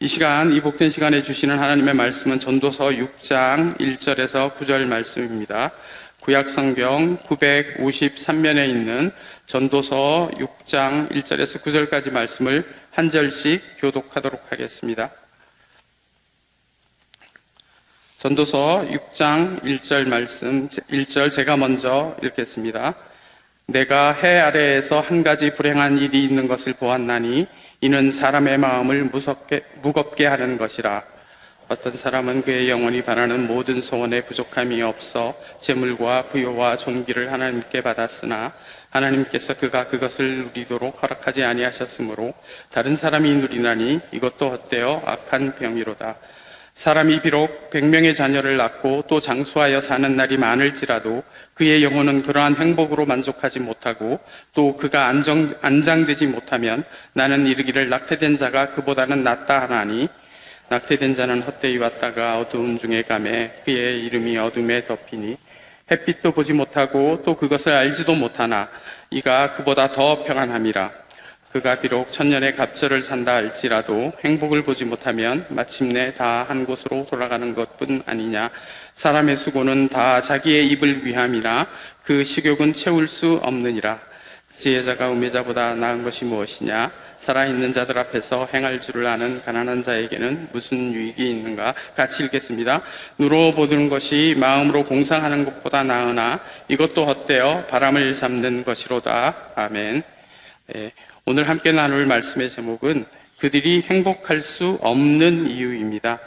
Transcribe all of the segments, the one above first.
이 시간, 이 복된 시간에 주시는 하나님의 말씀은 전도서 6장 1절에서 9절 말씀입니다. 구약성경 953면에 있는 전도서 6장 1절에서 9절까지 말씀을 한 절씩 교독하도록 하겠습니다. 전도서 6장 1절 말씀, 1절 제가 먼저 읽겠습니다. 내가 해 아래에서 한 가지 불행한 일이 있는 것을 보았나니 이는 사람의 마음을 무겁게 하는 것이라. 어떤 사람은 그의 영혼이 바라는 모든 소원에 부족함이 없어 재물과 부요와 존귀를 하나님께 받았으나 하나님께서 그가 그것을 누리도록 허락하지 아니하셨으므로 다른 사람이 누리나니 이것도 헛되어 악한 병이로다. 사람이 비록 100명의 자녀를 낳고 또 장수하여 사는 날이 많을지라도 그의 영혼은 그러한 행복으로 만족하지 못하고 또 그가 안장되지 못하면 나는 이르기를 낙태된 자가 그보다는 낫다 하나니 낙태된 자는 헛되이 왔다가 어두움 중에 가매 그의 이름이 어둠에 덮이니 햇빛도 보지 못하고 또 그것을 알지도 못하나 이가 그보다 더 평안함이라. 그가 비록 천년의 갑절을 산다 할지라도 행복을 보지 못하면 마침내 다 한 곳으로 돌아가는 것뿐 아니냐. 사람의 수고는 다 자기의 입을 위함이나 그 식욕은 채울 수 없느니라. 지혜자가 우매자보다 나은 것이 무엇이냐. 살아있는 자들 앞에서 행할 줄을 아는 가난한 자에게는 무슨 유익이 있는가. 같이 읽겠습니다. 누로 보는 것이 마음으로 공상하는 것보다 나으나 이것도 헛되어 바람을 잡는 것이로다. 아멘. 오늘 함께 나눌 말씀의 제목은 그들이 행복할 수 없는 이유입니다.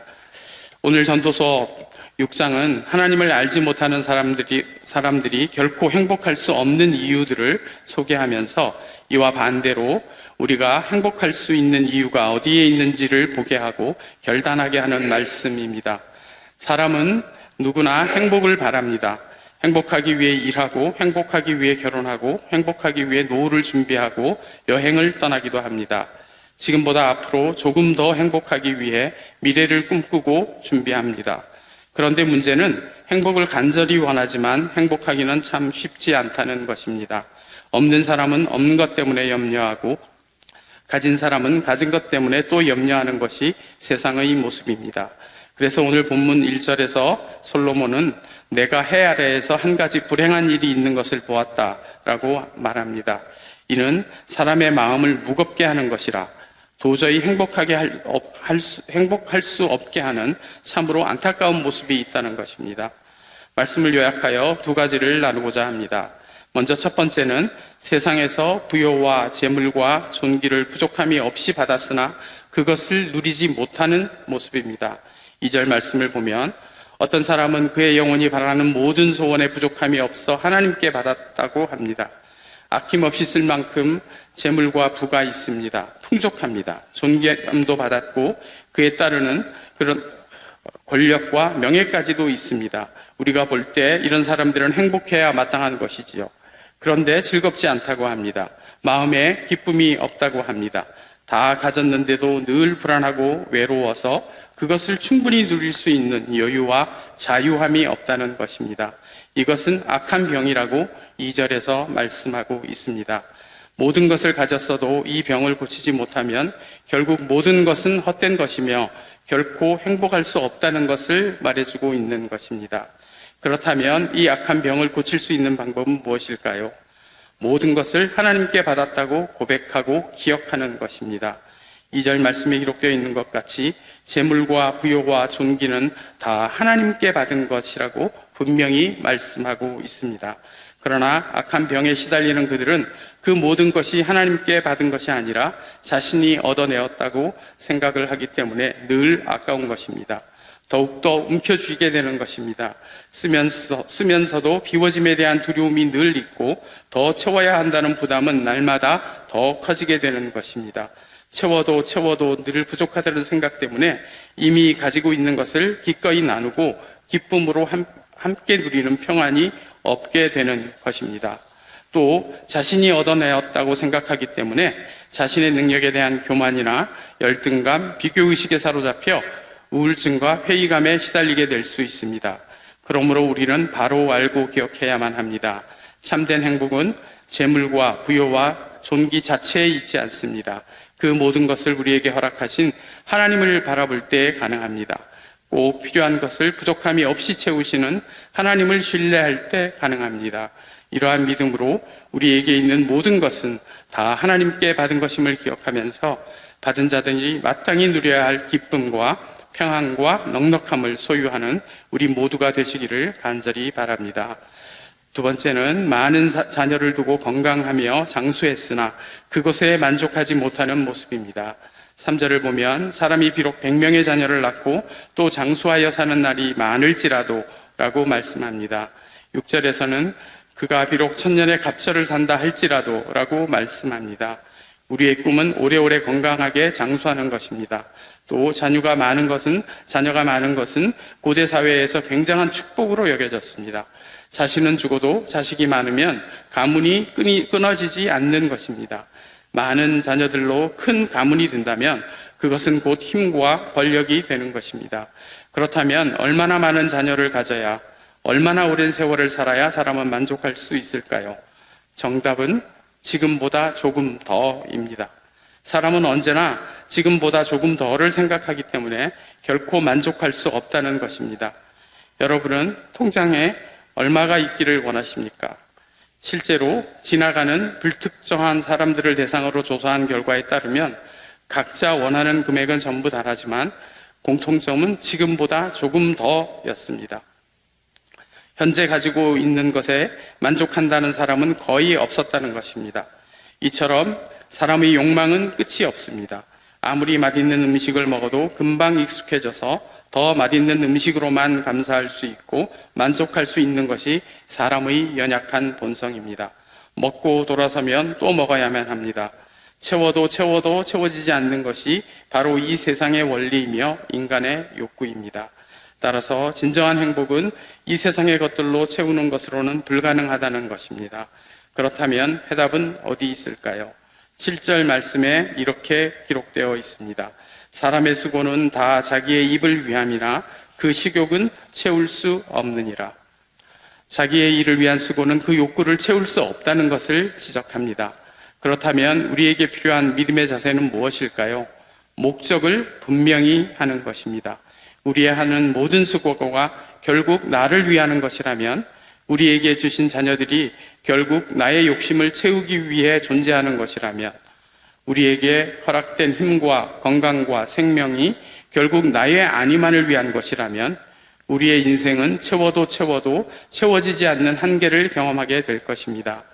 오늘 전도서 6장은 하나님을 알지 못하는 사람들이 결코 행복할 수 없는 이유들을 소개하면서 이와 반대로 우리가 행복할 수 있는 이유가 어디에 있는지를 보게 하고 결단하게 하는 말씀입니다. 사람은 누구나 행복을 바랍니다. 행복하기 위해 일하고 행복하기 위해 결혼하고 행복하기 위해 노후를 준비하고 여행을 떠나기도 합니다. 지금보다 앞으로 조금 더 행복하기 위해 미래를 꿈꾸고 준비합니다. 그런데 문제는 행복을 간절히 원하지만 행복하기는 참 쉽지 않다는 것입니다. 없는 사람은 없는 것 때문에 염려하고 가진 사람은 가진 것 때문에 또 염려하는 것이 세상의 모습입니다. 그래서 오늘 본문 1절에서 솔로몬은 내가 해 아래에서 한 가지 불행한 일이 있는 것을 보았다라고 말합니다. 이는 사람의 마음을 무겁게 하는 것이라. 도저히 행복할 수 없게 하는 참으로 안타까운 모습이 있다는 것입니다. 말씀을 요약하여 두 가지를 나누고자 합니다. 먼저 첫 번째는 세상에서 부요와 재물과 존귀를 부족함이 없이 받았으나 그것을 누리지 못하는 모습입니다. 2절 말씀을 보면 어떤 사람은 그의 영혼이 바라는 모든 소원에 부족함이 없어 하나님께 받았다고 합니다. 아낌없이 쓸 만큼 재물과 부가 있습니다. 풍족합니다. 존귀함도 받았고 그에 따르는 그런 권력과 명예까지도 있습니다. 우리가 볼 때 이런 사람들은 행복해야 마땅한 것이지요. 그런데 즐겁지 않다고 합니다. 마음에 기쁨이 없다고 합니다. 다 가졌는데도 늘 불안하고 외로워서 그것을 충분히 누릴 수 있는 여유와 자유함이 없다는 것입니다. 이것은 악한 병이라고 2절에서 말씀하고 있습니다. 모든 것을 가졌어도 이 병을 고치지 못하면 결국 모든 것은 헛된 것이며 결코 행복할 수 없다는 것을 말해주고 있는 것입니다. 그렇다면 이 악한 병을 고칠 수 있는 방법은 무엇일까요? 모든 것을 하나님께 받았다고 고백하고 기억하는 것입니다. 2절 말씀에 기록되어 있는 것 같이 재물과 부요와 존귀는 다 하나님께 받은 것이라고 분명히 말씀하고 있습니다. 그러나 악한 병에 시달리는 그들은 그 모든 것이 하나님께 받은 것이 아니라 자신이 얻어내었다고 생각을 하기 때문에 늘 아까운 것입니다. 더욱더 움켜쥐게 되는 것입니다. 쓰면서도 비워짐에 대한 두려움이 늘 있고 더 채워야 한다는 부담은 날마다 더 커지게 되는 것입니다. 채워도 늘 부족하다는 생각 때문에 이미 가지고 있는 것을 기꺼이 나누고 기쁨으로 함께 누리는 평안이 없게 되는 것입니다. 또 자신이 얻어내었다고 생각하기 때문에 자신의 능력에 대한 교만이나 열등감, 비교의식에 사로잡혀 우울증과 회의감에 시달리게 될 수 있습니다. 그러므로 우리는 바로 알고 기억해야만 합니다. 참된 행복은 재물과 부요와 존귀 자체에 있지 않습니다. 그 모든 것을 우리에게 허락하신 하나님을 바라볼 때 가능합니다. 꼭 필요한 것을 부족함이 없이 채우시는 하나님을 신뢰할 때 가능합니다. 이러한 믿음으로 우리에게 있는 모든 것은 다 하나님께 받은 것임을 기억하면서 받은 자들이 마땅히 누려야 할 기쁨과 평안과 넉넉함을 소유하는 우리 모두가 되시기를 간절히 바랍니다. 두 번째는 많은 자녀를 두고 건강하며 장수했으나 그것에 만족하지 못하는 모습입니다. 3절을 보면 사람이 비록 100명의 자녀를 낳고 또 장수하여 사는 날이 많을지라도 라고 말씀합니다. 6절에서는 그가 비록 1000년의 갑절을 산다 할지라도 라고 말씀합니다. 우리의 꿈은 오래오래 건강하게 장수하는 것입니다. 또 자녀가 많은 것은 고대 사회에서 굉장한 축복으로 여겨졌습니다. 자신은 죽어도 자식이 많으면 가문이 끊어지지 않는 것입니다. 많은 자녀들로 큰 가문이 된다면 그것은 곧 힘과 권력이 되는 것입니다. 그렇다면 얼마나 많은 자녀를 가져야, 얼마나 오랜 세월을 살아야 사람은 만족할 수 있을까요? 정답은 지금보다 조금 더입니다. 사람은 언제나 지금보다 조금 더를 생각하기 때문에 결코 만족할 수 없다는 것입니다. 여러분은 통장에 얼마가 있기를 원하십니까? 실제로 지나가는 불특정한 사람들을 대상으로 조사한 결과에 따르면 각자 원하는 금액은 전부 다르지만 공통점은 지금보다 조금 더였습니다. 현재 가지고 있는 것에 만족한다는 사람은 거의 없었다는 것입니다. 이처럼 사람의 욕망은 끝이 없습니다. 아무리 맛있는 음식을 먹어도 금방 익숙해져서 더 맛있는 음식으로만 감사할 수 있고 만족할 수 있는 것이 사람의 연약한 본성입니다. 먹고 돌아서면 또 먹어야만 합니다. 채워도 채워지지 않는 것이 바로 이 세상의 원리이며 인간의 욕구입니다. 따라서 진정한 행복은 이 세상의 것들로 채우는 것으로는 불가능하다는 것입니다. 그렇다면 해답은 어디 있을까요? 7절 말씀에 이렇게 기록되어 있습니다. 사람의 수고는 다 자기의 입을 위함이나 그 식욕은 채울 수 없느니라. 자기의 일을 위한 수고는 그 욕구를 채울 수 없다는 것을 지적합니다. 그렇다면 우리에게 필요한 믿음의 자세는 무엇일까요? 목적을 분명히 하는 것입니다. 우리의 하는 모든 수고가 결국 나를 위하는 것이라면, 우리에게 주신 자녀들이 결국 나의 욕심을 채우기 위해 존재하는 것이라면, 우리에게 허락된 힘과 건강과 생명이 결국 나의 안위만을 위한 것이라면 우리의 인생은 채워도 채워지지 않는 한계를 경험하게 될 것입니다.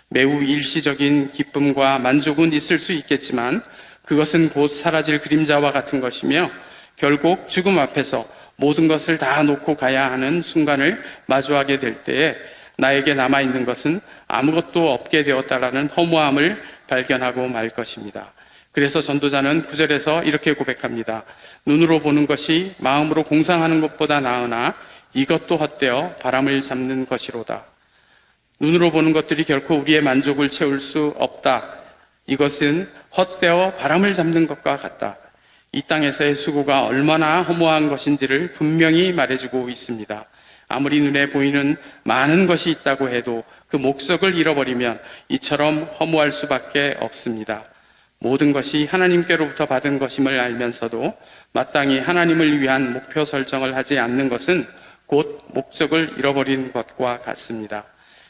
매우 일시적인 기쁨과 만족은 있을 수 있겠지만 그것은 곧 사라질 그림자와 같은 것이며 결국 죽음 앞에서 모든 것을 다 놓고 가야 하는 순간을 마주하게 될 때에 나에게 남아있는 것은 아무것도 없게 되었다라는 허무함을 발견하고 말 것입니다. 그래서 전도자는 9절에서 이렇게 고백합니다. 눈으로 보는 것이 마음으로 공상하는 것보다 나으나 이것도 헛되어 바람을 잡는 것이로다. 눈으로 보는 것들이 결코 우리의 만족을 채울 수 없다. 이것은 헛되어 바람을 잡는 것과 같다. 이 땅에서의 수고가 얼마나 허무한 것인지를 분명히 말해주고 있습니다. 아무리 눈에 보이는 많은 것이 있다고 해도 그 목적을 잃어버리면 이처럼 허무할 수밖에 없습니다. 모든 것이 하나님께로부터 받은 것임을 알면서도 마땅히 하나님을 위한 목표 설정을 하지 않는 것은 곧 목적을 잃어버린 것과 같습니다.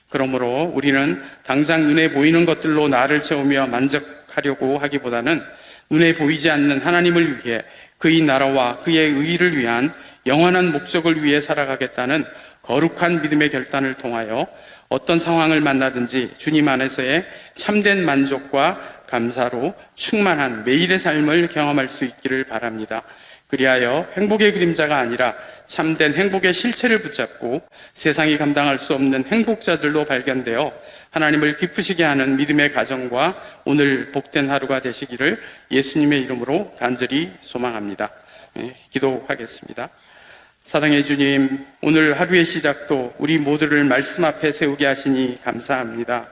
그러므로 우리는 당장 눈에 보이는 것들로 나를 채우며 만족하려고 하기보다는 눈에 보이지 않는 하나님을 위해 그의 나라와 그의 의를 위한 영원한 목적을 위해 살아가겠다는 거룩한 믿음의 결단을 통하여 어떤 상황을 만나든지 주님 안에서의 참된 만족과 감사로 충만한 매일의 삶을 경험할 수 있기를 바랍니다. 그리하여 행복의 그림자가 아니라 참된 행복의 실체를 붙잡고 세상이 감당할 수 없는 행복자들로 발견되어 하나님을 기쁘시게 하는 믿음의 가정과 오늘 복된 하루가 되시기를 예수님의 이름으로 간절히 소망합니다. 기도하겠습니다. 사랑의 주님, 오늘 하루의 시작도 우리 모두를 말씀 앞에 세우게 하시니 감사합니다.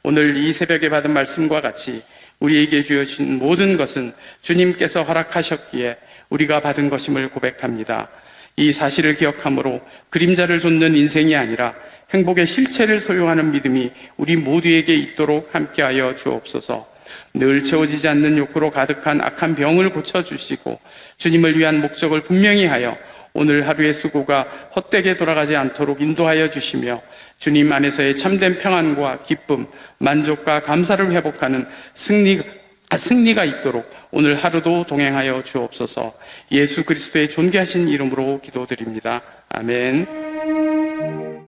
오늘 이 새벽에 받은 말씀과 같이 우리에게 주신 모든 것은 주님께서 허락하셨기에 우리가 받은 것임을 고백합니다. 이 사실을 기억함으로 그림자를 좇는 인생이 아니라 행복의 실체를 소유하는 믿음이 우리 모두에게 있도록 함께하여 주옵소서. 늘 채워지지 않는 욕구로 가득한 악한 병을 고쳐주시고 주님을 위한 목적을 분명히 하여 오늘 하루의 수고가 헛되게 돌아가지 않도록 인도하여 주시며 주님 안에서의 참된 평안과 기쁨, 만족과 감사를 회복하는 승리가 있도록 오늘 하루도 동행하여 주옵소서. 예수 그리스도의 존귀하신 이름으로 기도드립니다. 아멘.